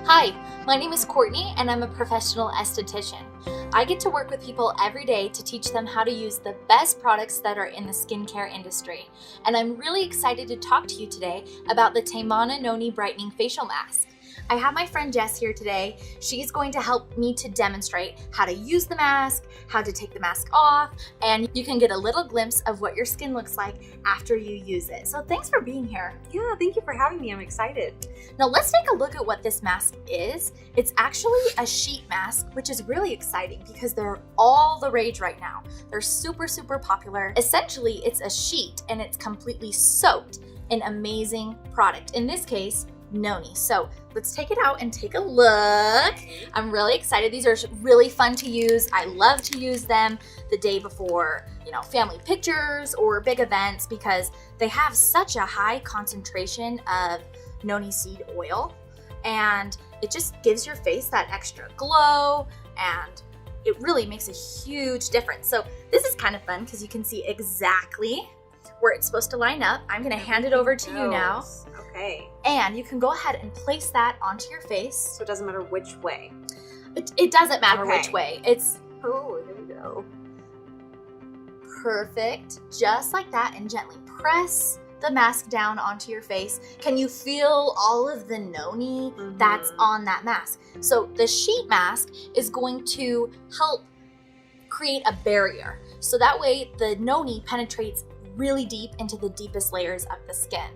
Hi, my name is Courtney and I'm a professional esthetician. I get to work with people every day to teach them how to use the best products that are in the skincare industry. And I'm really excited to talk to you today about the TeMana Noni Brightening Facial Mask. I have my friend Jess here today. She's going to help me to demonstrate how to use the mask, how to take the mask off, and you can get a little glimpse of what your skin looks like after you use it. So thanks for being here. Yeah, thank you for having me. I'm excited. Now let's take a look at what this mask is. It's actually a sheet mask, which is really exciting because they're all the rage right now. They're super popular. Essentially, it's a sheet and it's completely soaked in amazing product. In this case, Noni. So let's take it out and take a look. I'm really excited. These are really fun to use. I love to use them the day before, family pictures or big events because they have such a high concentration of Noni seed oil, and it just gives your face that extra glow, and it really makes a huge difference. So this is kind of fun because you can see exactly where it's supposed to line up. I'm gonna hand it over to you now. Okay. And you can go ahead and place that onto your face. So it doesn't matter which way. It doesn't matter Okay. which way. It's Oh, there we go. perfect, just like that, and gently press the mask down onto your face. Can you feel all of the Noni that's on that mask? So the sheet mask is going to help create a barrier. So that way the Noni penetrates really deep into the deepest layers of the skin.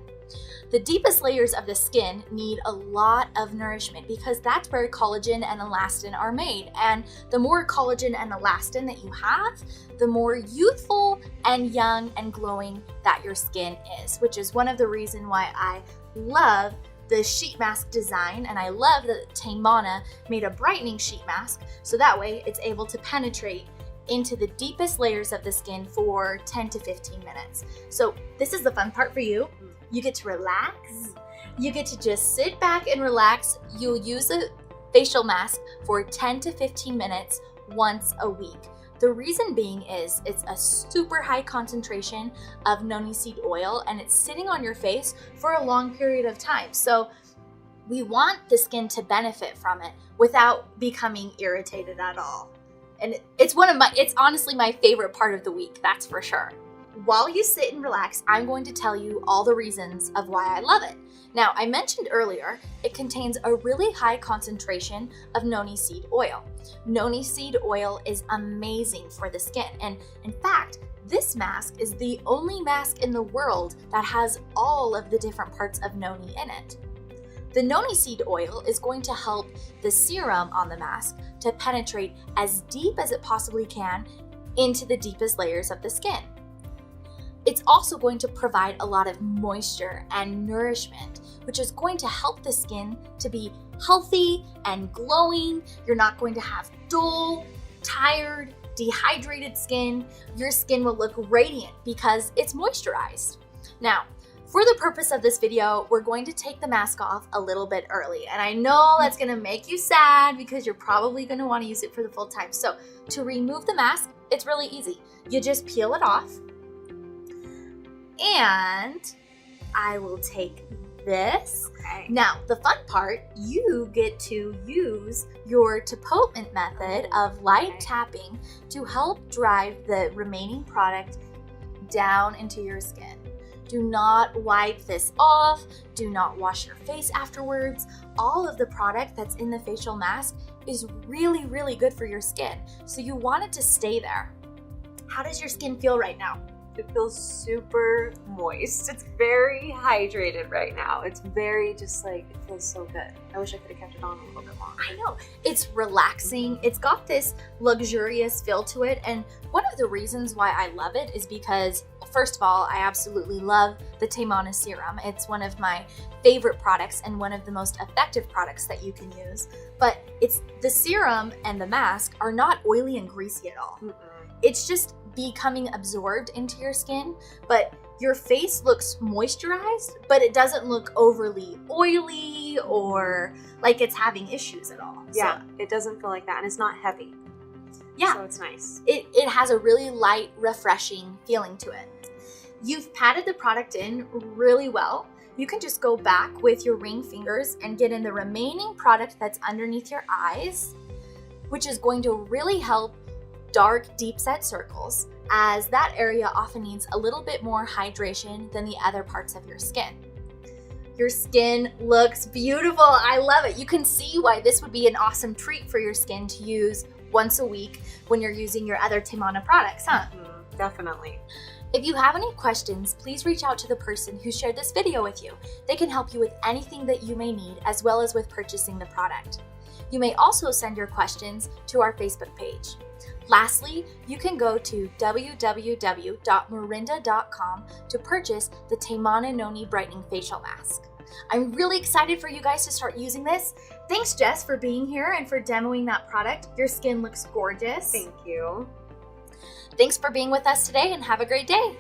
The deepest layers of the skin need a lot of nourishment because that's where collagen and elastin are made. And the more collagen and elastin that you have, the more youthful and young and glowing that your skin is, which is one of the reasons why I love the sheet mask design, and I love that TeMana made a brightening sheet mask so that way it's able to penetrate into the deepest layers of the skin for 10 to 15 minutes. So this is the fun part for you. You get to relax. You get to just sit back and relax. You'll use a facial mask for 10 to 15 minutes once a week. The reason being is it's a super high concentration of Noni seed oil and it's sitting on your face for a long period of time. So we want the skin to benefit from it without becoming irritated at all. And it's honestly my favorite part of the week, that's for sure. While you sit and relax, I'm going to tell you all the reasons of why I love it. Now, I mentioned earlier, it contains a really high concentration of Noni seed oil. Noni seed oil is amazing for the skin. And in fact, this mask is the only mask in the world that has all of the different parts of Noni in it. The Noni seed oil is going to help the serum on the mask to penetrate as deep as it possibly can into the deepest layers of the skin. It's also going to provide a lot of moisture and nourishment, which is going to help the skin to be healthy and glowing. You're not going to have dull, tired, dehydrated skin. Your skin will look radiant because it's moisturized. Now, for the purpose of this video, we're going to take the mask off a little bit early. And I know that's gonna make you sad because you're probably gonna wanna use it for the full time. So to remove the mask, it's really easy. You just peel it off. And I will take this. Okay. Now, the fun part, you get to use your TeMana method of light tapping to help drive the remaining product down into your skin. Do not wipe this off. Do not wash your face afterwards. All of the product that's in the facial mask is really good for your skin. So you want it to stay there. How does your skin feel right now? It feels super moist. It's very hydrated right now. It's very it feels so good. I wish I could have kept it on a little bit longer. I know. It's relaxing. It's got this luxurious feel to it. And one of the reasons why I love it is because, first of all, I absolutely love the TeMana serum. It's one of my favorite products and one of the most effective products that you can use. But it's the serum and the mask are not oily and greasy at all. It's just becoming absorbed into your skin, but your face looks moisturized, but it doesn't look overly oily or like it's having issues at all. Yeah, So, it doesn't feel like that, and it's not heavy. yeah, So it's nice. it has a really light, refreshing feeling to it. You've patted the product in really well. you can just go back with your ring fingers and get in the remaining product that's underneath your eyes, which is going to really help dark, deep set circles, as that area often needs a little bit more hydration than the other parts of your skin. Your skin looks beautiful. I love it. You can see why this would be an awesome treat for your skin to use once a week when you're using your other TeMana products, huh? Definitely. If you have any questions, please reach out to the person who shared this video with you. They can help you with anything that you may need, as well as with purchasing the product. You may also send your questions to our Facebook page. Lastly, you can go to www.morinda.com to purchase the TeMana Noni Brightening Facial Mask. I'm really excited for you guys to start using this. Thanks, Jess, for being here and for demoing that product. Your skin looks gorgeous. Thank you. Thanks for being with us today, and have a great day.